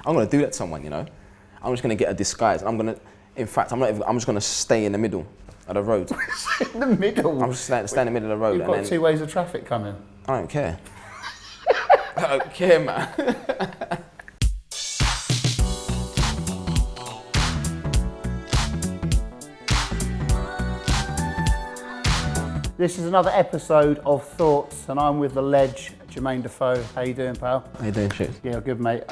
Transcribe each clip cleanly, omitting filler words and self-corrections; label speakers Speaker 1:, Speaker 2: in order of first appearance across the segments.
Speaker 1: I'm gonna do that to someone, you know. I'm just gonna get a disguise. I'm just gonna stay in the middle of the road.
Speaker 2: In the middle?
Speaker 1: I'm just stay in the middle of the road.
Speaker 2: You've got 2 ways of traffic coming.
Speaker 1: I don't care. I don't care, man.
Speaker 2: This is another episode of Thoughts, and I'm with the ledge, Jermain Defoe. How you doing, pal?
Speaker 1: How you doing, shit?
Speaker 2: Yeah, good, mate.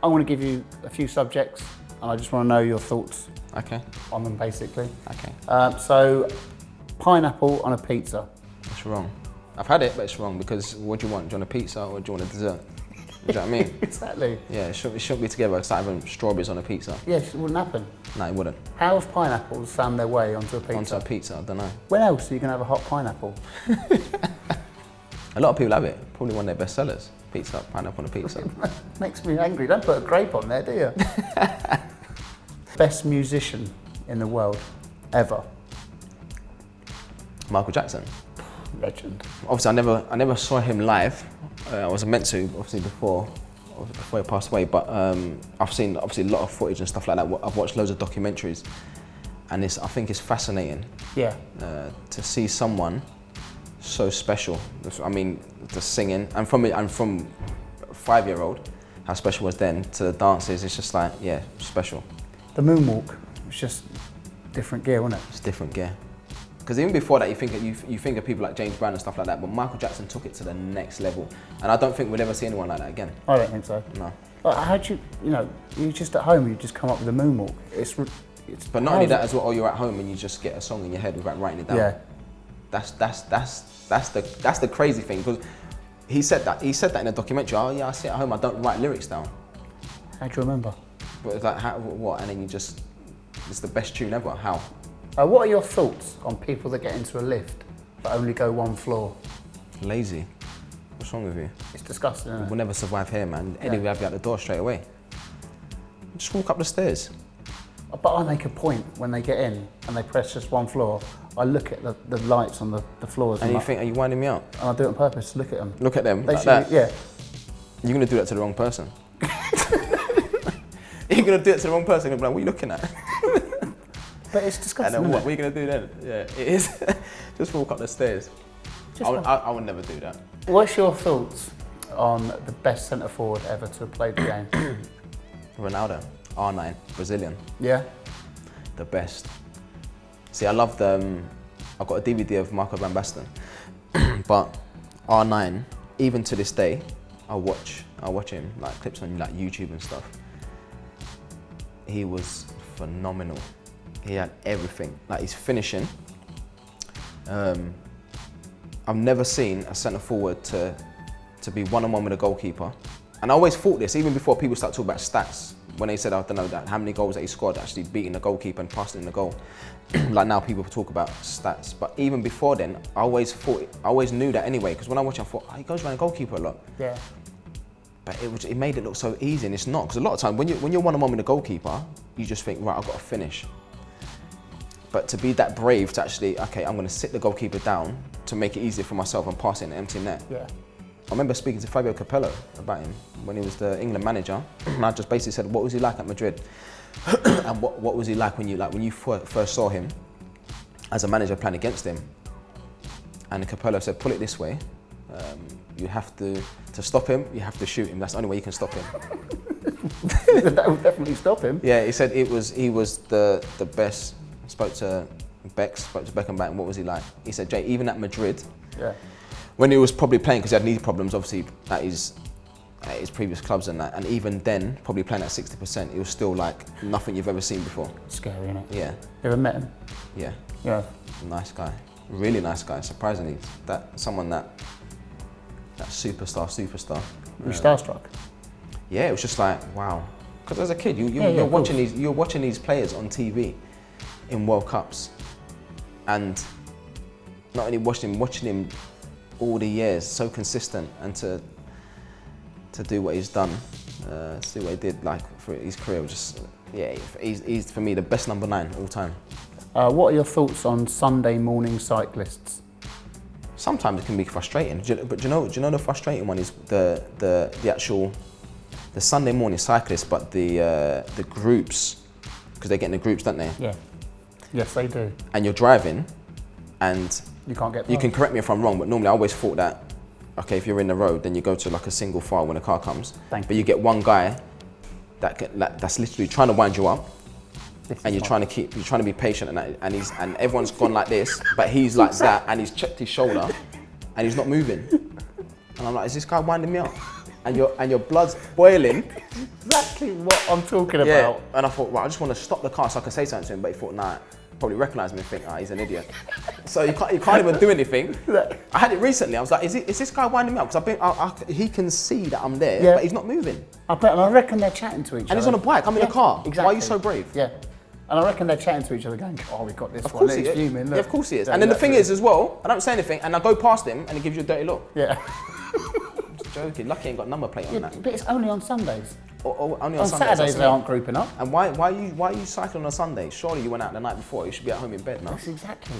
Speaker 2: I want to give you a few subjects, and I just want to know your thoughts on them, basically.
Speaker 1: Okay.
Speaker 2: So, pineapple on a pizza.
Speaker 1: It's wrong. I've had it, but it's wrong because what do you want? Do you want a pizza or do you want a dessert? Do you know what I mean?
Speaker 2: Exactly.
Speaker 1: Yeah, it shouldn't be together. It's like having strawberries on a pizza.
Speaker 2: Yes, it wouldn't happen.
Speaker 1: No, it wouldn't.
Speaker 2: How have pineapples found their way onto a pizza?
Speaker 1: Onto a pizza, I don't know.
Speaker 2: When else are you going to have a hot pineapple?
Speaker 1: A lot of people have it. Probably one of their best sellers. Pizza, pineapple on a pizza.
Speaker 2: Makes me angry. Don't put a grape on there, do you? Best musician in the world, ever?
Speaker 1: Michael Jackson.
Speaker 2: Legend.
Speaker 1: Obviously, I never saw him live. I was meant to, obviously, before he passed away. But I've seen obviously a lot of footage and stuff like that. I've watched loads of documentaries, and I think it's fascinating.
Speaker 2: Yeah.
Speaker 1: To see someone so special. I mean, the singing, and from a 5-year-old, how special was then to the dances. It's just like, yeah, special.
Speaker 2: The moonwalk was just different gear, wasn't it?
Speaker 1: It's different gear. Because even before that, you think of people like James Brown and stuff like that, but Michael Jackson took it to the next level, and I don't think we'll ever see anyone like that again.
Speaker 2: I don't think so.
Speaker 1: No.
Speaker 2: But how'd you just at home, you just come up with a moonwalk. It's
Speaker 1: but not only that as well, or you're at home and you just get a song in your head without writing it down.
Speaker 2: Yeah.
Speaker 1: That's the crazy thing, because he said that in a documentary. Oh yeah, I sit at home, I don't write lyrics down.
Speaker 2: How do you remember?
Speaker 1: But it's like, what? And then it's the best tune ever. How?
Speaker 2: What are your thoughts on people that get into a lift but only go 1 floor?
Speaker 1: Lazy. What's wrong with you?
Speaker 2: It's disgusting, isn't it?
Speaker 1: We'll never survive here, man. Eddie will have you out the door straight away. Just walk up the stairs.
Speaker 2: But I make a point when they get in and they press just 1 floor. I look at the lights on the floors.
Speaker 1: And you think, are you winding me up?
Speaker 2: And I do it on purpose, look at them.
Speaker 1: Look at them,
Speaker 2: They
Speaker 1: like
Speaker 2: should,
Speaker 1: that?
Speaker 2: yeah.
Speaker 1: You're going to do that to the wrong person. You're going to do it to the wrong person, you're going to be like, what are you looking at?
Speaker 2: But it's disgusting,
Speaker 1: And then what
Speaker 2: isn't
Speaker 1: are you going to do then? Yeah, it is. Just walk up the stairs. I would never do that.
Speaker 2: What's your thoughts on the best centre forward ever to have played the game?
Speaker 1: Ronaldo, R9, Brazilian.
Speaker 2: Yeah?
Speaker 1: The best. See, I love I've got a DVD of Marco van Basten, but R9, even to this day, I watch him, like clips on like YouTube and stuff. He was phenomenal. He had everything, like his finishing. I've never seen a centre forward to be one-on-one with a goalkeeper. And I always thought this, even before people start talking about stats, when they said, I don't know, that how many goals that he scored, actually beating the goalkeeper and passing the goal. Like now people talk about stats, but even before then, I always knew that anyway, because when I watch, I thought, he goes around the goalkeeper a lot.
Speaker 2: Yeah.
Speaker 1: But it made it look so easy, and it's not, because a lot of times when you're one-on-one with a goalkeeper, you just think, right, I've got to finish. But to be that brave to actually, okay, I'm going to sit the goalkeeper down to make it easier for myself and pass it in an empty net.
Speaker 2: Yeah.
Speaker 1: I remember speaking to Fabio Capello about him when he was the England manager, and I just basically said, what was he like at Madrid? And what was he like when you first saw him as a manager playing against him? And Capello said, put it this way, you have to stop him, you have to shoot him. That's the only way you can stop him.
Speaker 2: That would definitely stop him.
Speaker 1: Yeah, he said he was the best. Spoke to Beckenbauer, and what was he like? He said, Jay, even at Madrid,
Speaker 2: yeah,
Speaker 1: when he was probably playing, because he had knee problems, obviously, at his previous clubs and that, and even then, probably playing at 60%, it was still like nothing you've ever seen before.
Speaker 2: Scary, innit?
Speaker 1: Yeah.
Speaker 2: You ever met him?
Speaker 1: Yeah.
Speaker 2: Yeah.
Speaker 1: Nice guy. Really nice guy, surprisingly. That superstar.
Speaker 2: Were you starstruck?
Speaker 1: Yeah, it was just like, wow. Because as a kid, you're watching these players on TV in World Cups, and not only watching him all the years, so consistent, and to do what he's done, to do what he did, like for his career, just he's for me the best number 9 all time.
Speaker 2: What are your thoughts on Sunday morning cyclists?
Speaker 1: Sometimes it can be frustrating, but do you know the frustrating one is the actual the Sunday morning cyclists, but the groups, because they get in the groups, don't they?
Speaker 2: Yeah. Yes, they do.
Speaker 1: And you're driving, and
Speaker 2: you can't get past.
Speaker 1: You can correct me if I'm wrong, but normally I always thought that, okay, if you're in the road, then you go to like a single file when a car comes. But you get one guy that's literally trying to wind you up, and you're trying to be patient, and everyone's gone like this, but he's like that, and he's checked his shoulder, and he's not moving. And I'm like, is this guy winding me up? And your blood's boiling.
Speaker 2: Exactly what I'm talking about.
Speaker 1: Yeah. And I thought, right, I just want to stop the car so I can say something to him, but he thought, nah, probably recognise me and think, he's an idiot. So you can't even do anything. I had it recently. I was like, is this guy winding me up? Because he can see that I'm there, but he's not moving.
Speaker 2: And I reckon they're chatting to each other.
Speaker 1: And he's on a bike. I'm in a car.
Speaker 2: Exactly.
Speaker 1: Why are you so brave?
Speaker 2: Yeah. And I reckon they're chatting to each other, going, "Oh, we got this one." He's fuming. Look.
Speaker 1: Yeah, of course he is. And then the thing is, as well, I don't say anything, and I go past him, and he gives you a dirty look.
Speaker 2: Yeah.
Speaker 1: I'm just joking. Lucky I ain't got number plate on that.
Speaker 2: But it's only on Sundays.
Speaker 1: Only
Speaker 2: on Saturdays they aren't grouping up.
Speaker 1: And why are you cycling on Sunday? Surely you went out the night before. You should be at home in bed, no?
Speaker 2: That's exactly.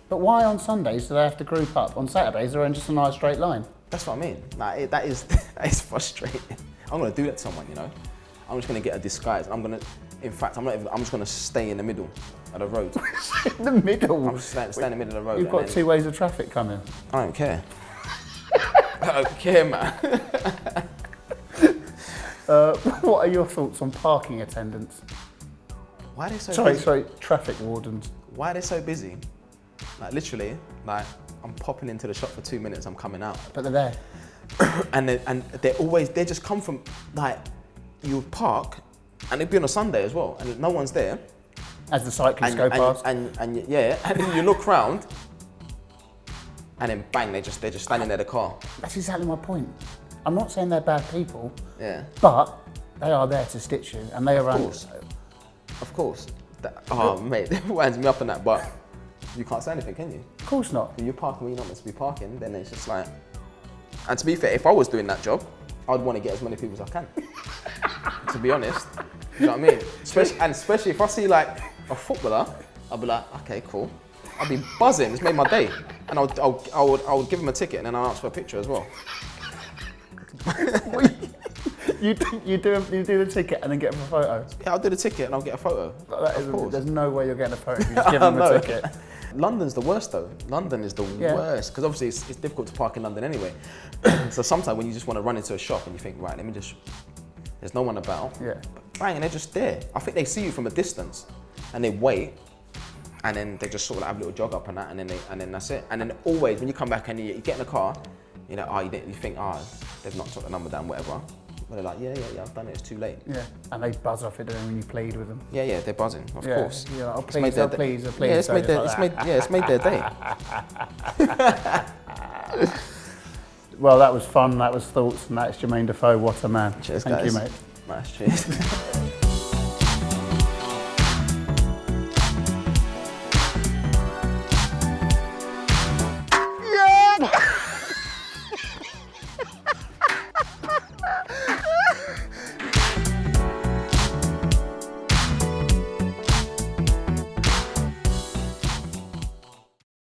Speaker 2: But why on Sundays do they have to group up? On Saturdays they're in just a nice straight line.
Speaker 1: That's what I mean. Like, that is frustrating. I'm gonna do that to someone, you know. I'm just gonna get a disguise. I'm just gonna stay in the middle of the road.
Speaker 2: In the middle?
Speaker 1: I'm just stay in the middle of the road.
Speaker 2: You've got 2 ways of traffic coming.
Speaker 1: I don't care. I don't care, man.
Speaker 2: What are your thoughts on parking attendants?
Speaker 1: Why are they so busy?
Speaker 2: Sorry, traffic wardens.
Speaker 1: Why are they so busy? Like literally, like I'm popping into the shop for 2 minutes, I'm coming out.
Speaker 2: But they're there.
Speaker 1: and they just come from, like, you park, and it'd be on a Sunday as well, and no one's there.
Speaker 2: As the cyclists go past.
Speaker 1: And then you look round, and then bang, they're just standing there, the car.
Speaker 2: That's exactly my point. I'm not saying they're bad people,
Speaker 1: but
Speaker 2: they are there to stitch you, and they are
Speaker 1: Of course. Mate, that winds me up on that, but you can't say anything, can you?
Speaker 2: Of course not.
Speaker 1: When you're parking where you're not meant to be parking, then it's just like... And to be fair, if I was doing that job, I'd want to get as many people as I can. To be honest. You know what I mean? Especially if I see like a footballer, I'll be like, okay, cool. I'll be buzzing, it's made my day. And I would give him a ticket and then I'll ask for a picture as well.
Speaker 2: You do the ticket and then get him a photo?
Speaker 1: Yeah, I'll do the ticket and I'll get a photo.
Speaker 2: There's no way you're getting a photo if you just give him a ticket.
Speaker 1: London's the worst though. London is the worst, because obviously it's difficult to park in London anyway. So sometimes when you just want to run into a shop and you think, right, there's no one about.
Speaker 2: Yeah.
Speaker 1: Bang, and they're just there. I think they see you from a distance and they wait, and then they just sort of like have a little jog up and that, and then that's it. And then always when you come back and you get in the car, you know, you think, they've not took the number down, whatever. But they're like, yeah, I've done it, it's too late.
Speaker 2: Yeah, and they buzz off it when you plead with them.
Speaker 1: Yeah, they're buzzing, of course.
Speaker 2: Yeah, like, please.
Speaker 1: Yeah, it's made their day.
Speaker 2: Well, that was fun, that was thoughts, and that's Jermain Defoe. What a man.
Speaker 1: Cheers,
Speaker 2: Thank
Speaker 1: guys.
Speaker 2: you, mate.
Speaker 1: Nice, cheers.